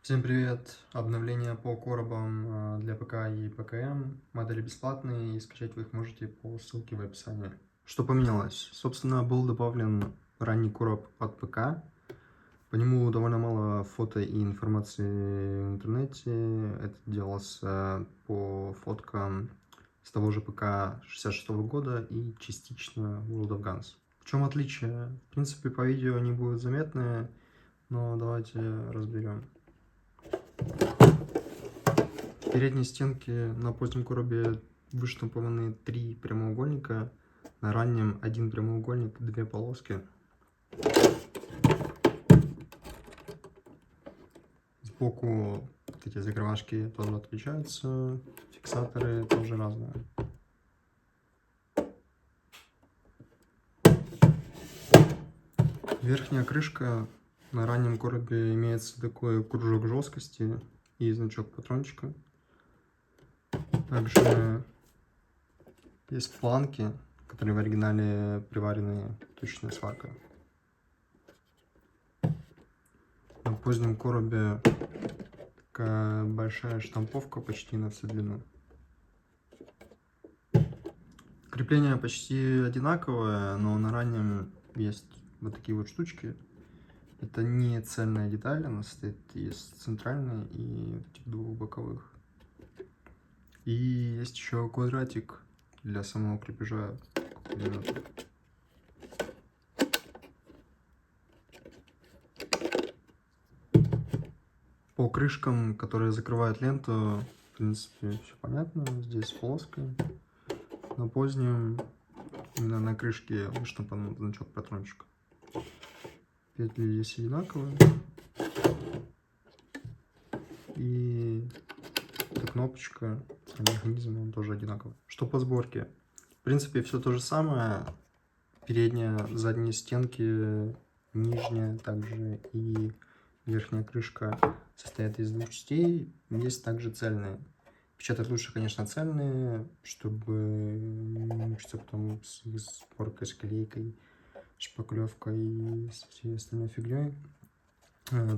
Всем привет! Обновления по коробам для ПК и ПКМ. Модели бесплатные, и скачать вы их можете по ссылке в описании. Что поменялось? Собственно, был добавлен ранний короб от ПК. По нему довольно мало фото и информации в интернете. Это делалось по фоткам с того же ПК 66 года и частично World of Guns. В чем отличие? В принципе, по видео они будут заметны, но давайте разберем. В передней стенке на позднем коробе выштампованы 3 прямоугольника, на раннем 1 прямоугольник, 2 полоски. Сбоку вот эти закрывашки тоже отличаются, фиксаторы тоже разные. Верхняя крышка на раннем коробе имеется такой кружок жесткости и значок патрончика. Также есть планки, которые в оригинале приварены точечной сваркой. На позднем коробе такая большая штамповка почти на всю длину. Крепление почти одинаковое, но на раннем есть вот такие вот штучки. Это не цельная деталь, она состоит из центральной и вот этих 2 боковых. И есть еще квадратик для самого крепежа. По крышкам, которые закрывают ленту, в принципе, все понятно. Здесь плоская. На позднем, именно на крышке, выштампан значок патрончика. Петли здесь одинаковые. И эта кнопочка, механизм, он тоже одинаковый. Что по сборке? В принципе, все то же самое. Передняя, задние стенки, нижняя также и верхняя крышка состоят из 2 частей. Есть также цельные. Печатать лучше, конечно, цельные, чтобы не мучиться потом с их сборкой, с клейкой, шпаклевкой и с всей остальной фигней.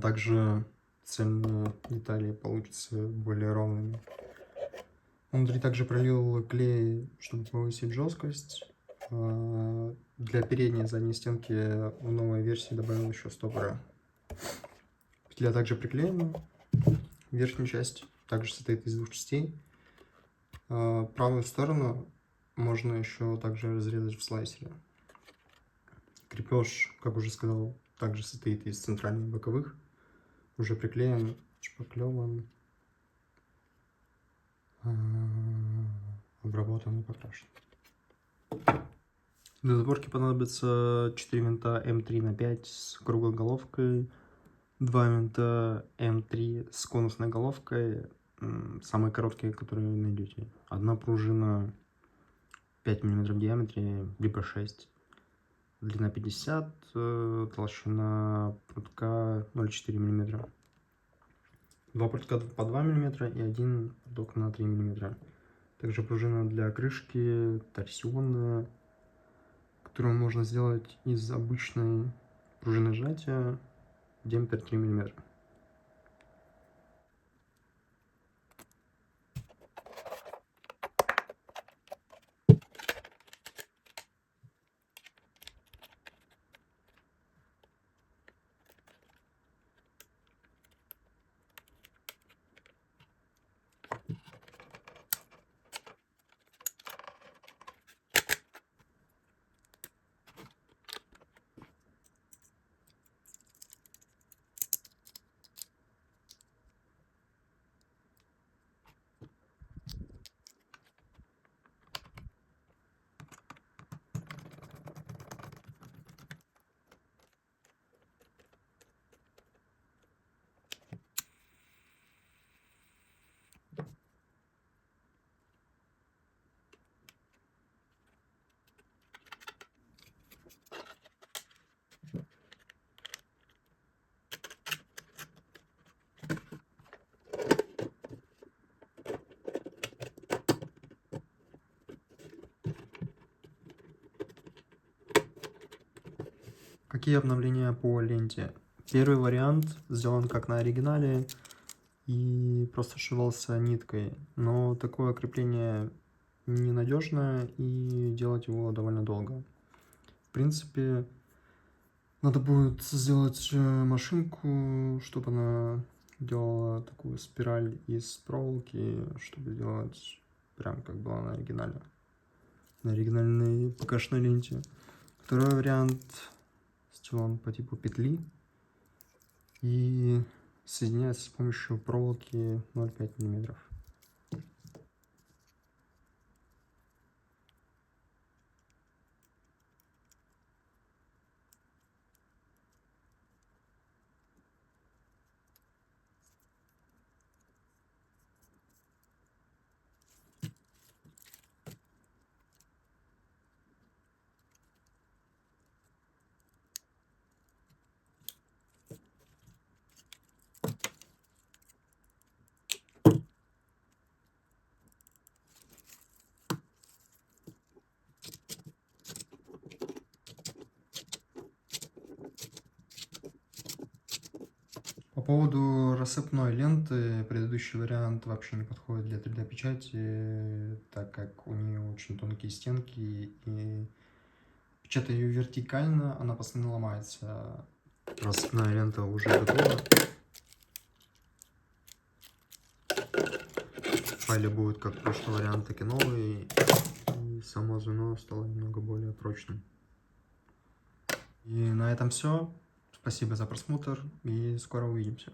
Также цельные детали получатся более ровными. Внутри также пролил клей, чтобы повысить жесткость. Для передней и задней стенки в новой версии добавил еще стопора. Петля также приклеена. Верхняя часть также состоит из 2 частей. Правую сторону можно еще также разрезать в слайсере. Крепеж, как уже сказал, также состоит из центральных и боковых. Уже приклеен, шпаклеван, обработан и покрашен. Для сборки понадобится 4 винта М3х5 с круглой головкой, 2 винта М3 с конусной головкой, самые короткие, которые вы найдете. Одна пружина 5 мм в диаметре, либо 6. Длина 50, толщина прутка 0,4 мм. 2 прутка по 2 мм и 1 пруток на 3 мм. Также пружина для крышки торсионная, которую можно сделать из обычной пружины сжатия, диаметр 3 мм. Какие обновления по ленте? Первый вариант сделан как на оригинале. и просто сшивался ниткой. Но такое крепление ненадежное, и делать его довольно долго. В принципе, надо будет сделать машинку, чтобы она делала такую спираль из проволоки, чтобы делать прям как было на оригинале. На оригинальной ПК-шной ленте. Второй вариант сделан по типу петли и соединяется с помощью проволоки 0,5 мм. По поводу рассыпной ленты, предыдущий вариант вообще не подходит для 3D печати, так как у нее очень тонкие стенки, и печатая ее вертикально, она постоянно ломается. Рассыпная лента уже готова. В файле будет как прошлый вариант, так и новый, и само звено стало немного более прочным. И на этом все. Спасибо за просмотр, и скоро увидимся.